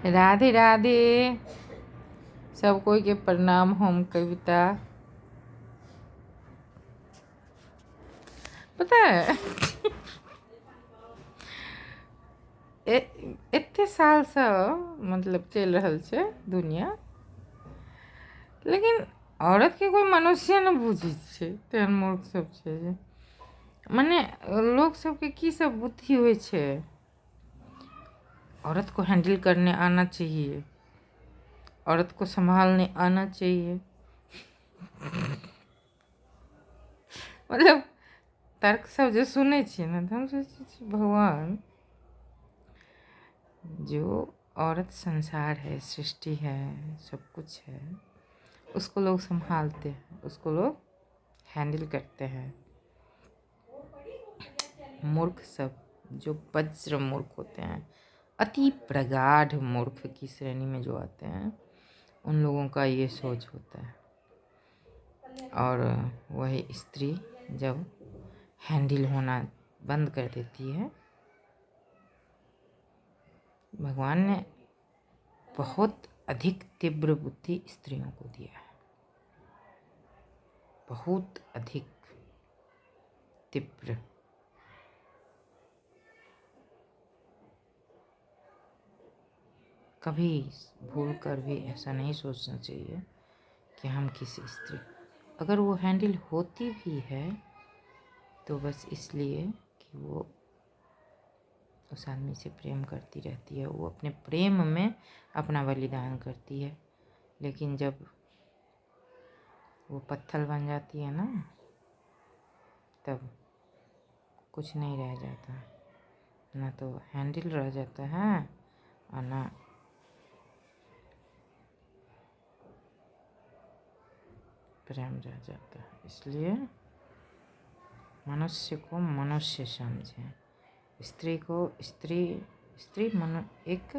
राधे राधे। सब कोई के प्रणाम। हम कविता। पता है एते साल से मतलब चल रहल छै दुनिया, लेकिन औरत के कोई मनुष्य न बुझै छै। तेहन मूर्ख सब छै जे मने लोग सबके की सब बुद्धि होइ छै। औरत को हैंडल करने आना चाहिए, औरत को संभालने आना चाहिए। मतलब तर्क सब जो सुने छिए ना, तो हम सोचे छी भगवान, जो औरत संसार है, सृष्टि है, सब कुछ है, उसको लोग संभालते हैं, उसको लोग हैंडल करते हैं। मूर्ख सब जो वज्र मूर्ख होते हैं, अति प्रगाढ़ मूर्ख की श्रेणी में जो आते हैं, उन लोगों का ये सोच होता है। और वही स्त्री जब हैंडल होना बंद कर देती है, भगवान ने बहुत अधिक तीव्र बुद्धि स्त्रियों को दिया है, बहुत अधिक तीव्र। कभी भूल कर भी ऐसा नहीं सोचना चाहिए कि हम किसी स्त्री, अगर वो हैंडल होती भी है तो बस इसलिए कि वो उस आदमी से प्रेम करती रहती है, वो अपने प्रेम में अपना बलिदान करती है। लेकिन जब वो पत्थर बन जाती है ना, तब कुछ नहीं रह जाता, ना तो हैंडल रह जाता है और ना प्रेम रह जाता है। इसलिए मनुष्य को मनुष्य समझें, स्त्री को स्त्री। स्त्री एक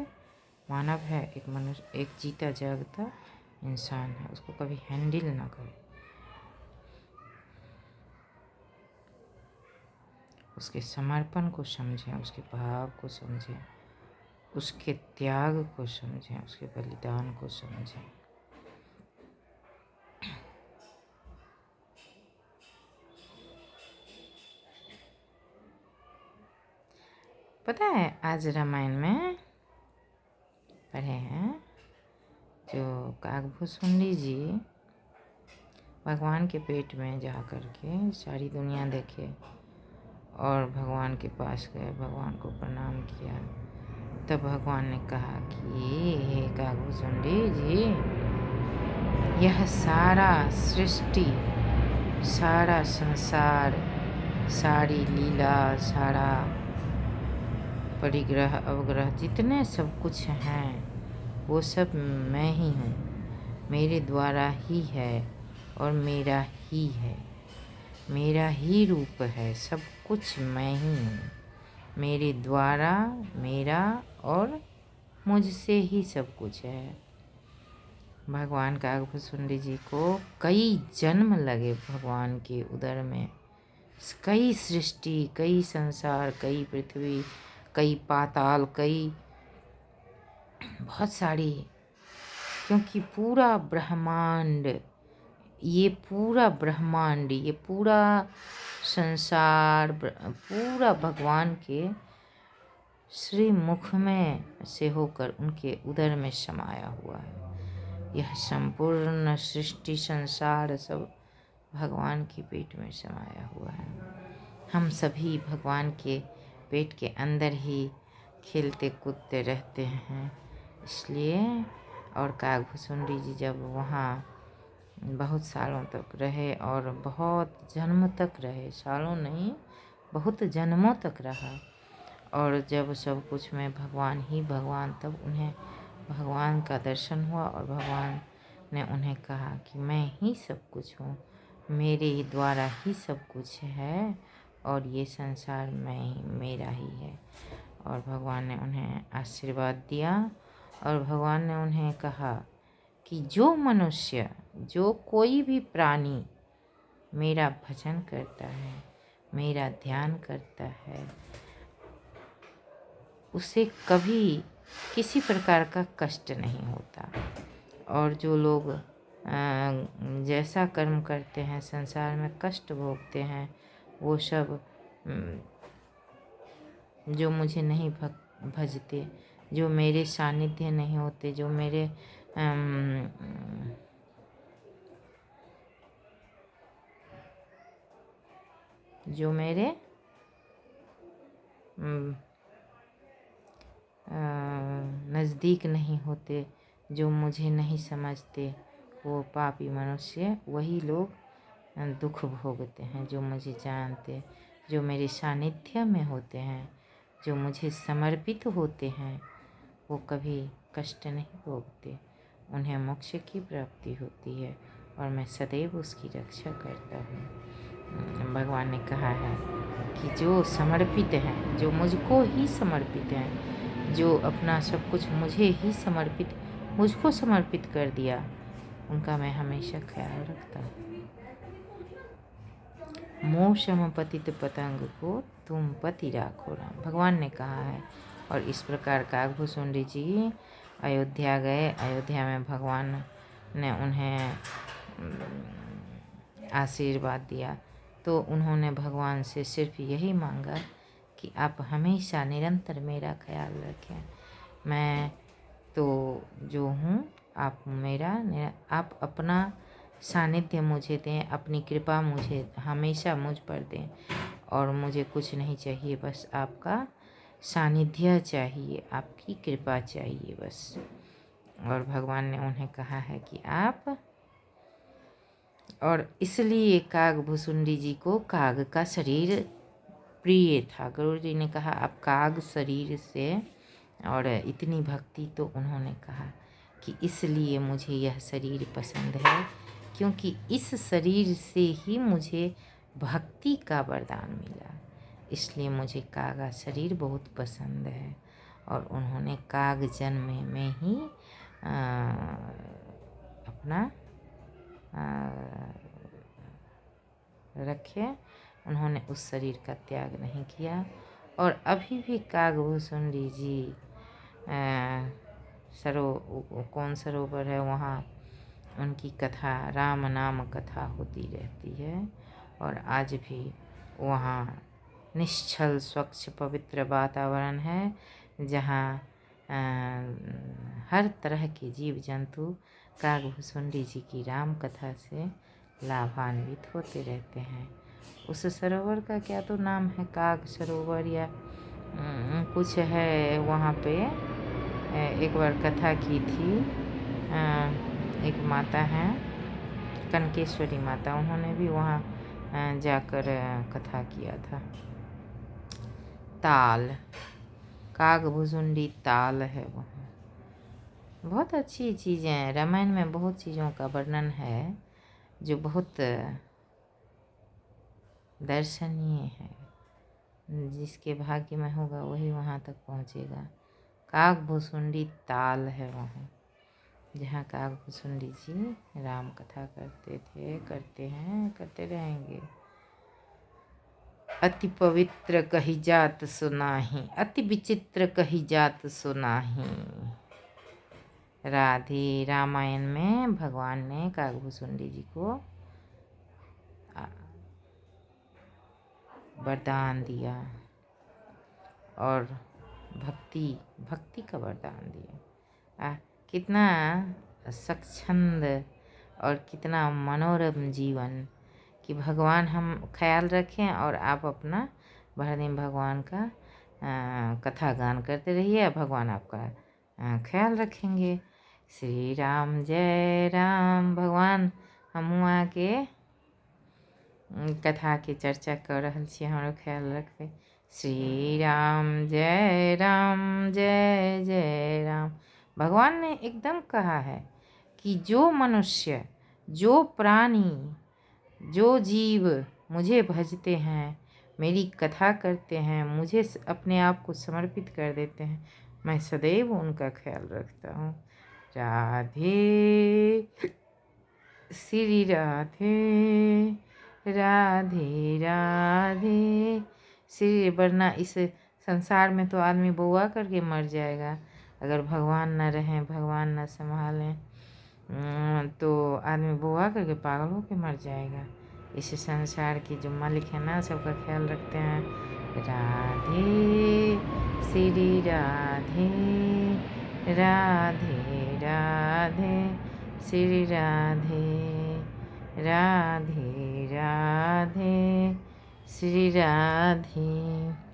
मानव है, एक मनुष्य, एक जीता जागता इंसान है, उसको कभी हैंडल ना करें। उसके समर्पण को समझें, उसके भाव को समझें, उसके त्याग को समझें, उसके बलिदान को समझें। पता है आज रामायण में पढ़े हैं, जो काकभूषुंडी जी भगवान के पेट में जा कर के सारी दुनिया देखे और भगवान के पास गए, भगवान को प्रणाम किया, तब भगवान ने कहा कि हे काकभूषुंडी जी, यह सारा सृष्टि, सारा संसार, सारी लीला, सारा परिग्रह अवग्रह, जितने सब कुछ हैं, वो सब मैं ही हूँ, मेरे द्वारा ही है और मेरा ही है, मेरा ही रूप है, सब कुछ मैं ही हूँ, मेरे द्वारा, मेरा और मुझसे ही सब कुछ है। भगवान काकभूषुंडी जी को कई जन्म लगे भगवान के उदर में, कई सृष्टि, कई संसार, कई पृथ्वी, कई पाताल, कई बहुत सारी, क्योंकि पूरा ब्रह्मांड, ये पूरा ब्रह्मांड, ये पूरा संसार, पूरा भगवान के श्री मुख में से होकर उनके उदर में समाया हुआ है। यह संपूर्ण सृष्टि, संसार सब भगवान के पेट में समाया हुआ है। हम सभी भगवान के पेट के अंदर ही खेलते कूदते रहते हैं। इसलिए और काकभूषुंडी जी जब वहाँ बहुत सालों तक रहे और बहुत जन्म तक रहे, सालों नहीं बहुत जन्मों तक रहा, और जब सब कुछ में भगवान ही भगवान, तब उन्हें भगवान का दर्शन हुआ और भगवान ने उन्हें कहा कि मैं ही सब कुछ हूँ, मेरे ही द्वारा ही सब कुछ है और ये संसार मेरा ही है। और भगवान ने उन्हें आशीर्वाद दिया और भगवान ने उन्हें कहा कि जो मनुष्य, जो कोई भी प्राणी मेरा भजन करता है, मेरा ध्यान करता है, उसे कभी किसी प्रकार का कष्ट नहीं होता। और जो लोग जैसा कर्म करते हैं, संसार में कष्ट भोगते हैं, वो सब जो मुझे नहीं भजते, जो मेरे सानिध्य नहीं होते, जो मेरे नज़दीक नहीं होते, जो मुझे नहीं समझते, वो पापी मनुष्य, वही लोग दुख भोगते हैं। जो मुझे जानते, जो मेरे सानिध्य में होते हैं, जो मुझे समर्पित होते हैं, वो कभी कष्ट नहीं भोगते, उन्हें मोक्ष की प्राप्ति होती है और मैं सदैव उसकी रक्षा करता हूँ। भगवान ने कहा है कि जो समर्पित हैं, जो मुझको ही समर्पित हैं, जो अपना सब कुछ मुझे ही मुझको समर्पित कर दिया, उनका मैं हमेशा ख्याल रखता हूँ। मोह सम पतित पतंग को तुम पति राखो राम, भगवान ने कहा है। और इस प्रकार काकभूषुंडी जी अयोध्या गए। अयोध्या में भगवान ने उन्हें आशीर्वाद दिया, तो उन्होंने भगवान से सिर्फ यही मांगा कि आप हमेशा निरंतर मेरा ख्याल रखें। मैं तो जो हूँ, आप अपना सानिध्य मुझे दें, अपनी कृपा मुझे हमेशा मुझ पर दें, और मुझे कुछ नहीं चाहिए, बस आपका सानिध्य चाहिए, आपकी कृपा चाहिए बस। और भगवान ने उन्हें कहा है कि आप, और इसलिए काकभूषुंडी जी को काग का शरीर प्रिय था। गुरु जी ने कहा आप काग शरीर से, और इतनी भक्ति, तो उन्होंने कहा कि इसलिए मुझे यह शरीर पसंद है, क्योंकि इस शरीर से ही मुझे भक्ति का वरदान मिला, इसलिए मुझे कागा शरीर बहुत पसंद है। और उन्होंने काग जन्म में ही अपना रखे, उन्होंने उस शरीर का त्याग नहीं किया। और अभी भी काकभूषुंडी जी कौन सरोवर है, वहाँ उनकी कथा, राम नाम कथा होती रहती है। और आज भी वहाँ निश्चल स्वच्छ पवित्र वातावरण है, जहाँ हर तरह के जीव जंतु काकभूषुंडी जी की राम कथा से लाभान्वित होते रहते हैं। उस सरोवर का क्या तो नाम है, काग सरोवर या कुछ है। वहाँ पे एक बार कथा की थी, एक माता हैं कनकेश्वरी माता, उन्होंने भी वहाँ जाकर कथा किया था। ताल, काकभूषुंडी ताल है वहाँ। बहुत अच्छी चीज़ें हैं, रामायण में बहुत चीज़ों का वर्णन है जो बहुत दर्शनीय है। जिसके भाग्य में होगा वही वहाँ तक पहुँचेगा। काकभूषुंडी ताल है वहाँ, जहाँ काकभूषुंडी जी राम कथा करते थे, करते हैं, करते रहेंगे। अति पवित्र कही जात सुनाही, अति विचित्र कही जात सुनाही। राधे रामायण में भगवान ने काकभूषुंडी जी को वरदान दिया और भक्ति का वरदान दिया। कितना स्वच्छंद और कितना मनोरम जीवन कि भगवान हम ख्याल रखें और आप अपना भर दिन भगवान का कथा गान करते रहिए, भगवान आपका ख्याल रखेंगे। श्री राम जय राम। भगवान हम आके कथा के चर्चा कर रहे छी, हमारा ख्याल रखते। श्री राम जय राम, जय जय राम। भगवान ने एकदम कहा है कि जो मनुष्य, जो प्राणी, जो जीव मुझे भजते हैं, मेरी कथा करते हैं, मुझे अपने आप को समर्पित कर देते हैं, मैं सदैव उनका ख्याल रखता हूँ। राधे श्री राधे, राधे राधे श्री। वरना इस संसार में तो आदमी बउआ करके मर जाएगा, अगर भगवान न रहें, भगवान न संभालें तो आदमी बुआ करके पागल होके मर जाएगा। इस संसार की जो मालिक है ना, सबका ख्याल रखते हैं। राधे श्री राधे, राधे राधे श्री राधे, राधे राधे श्री राधे।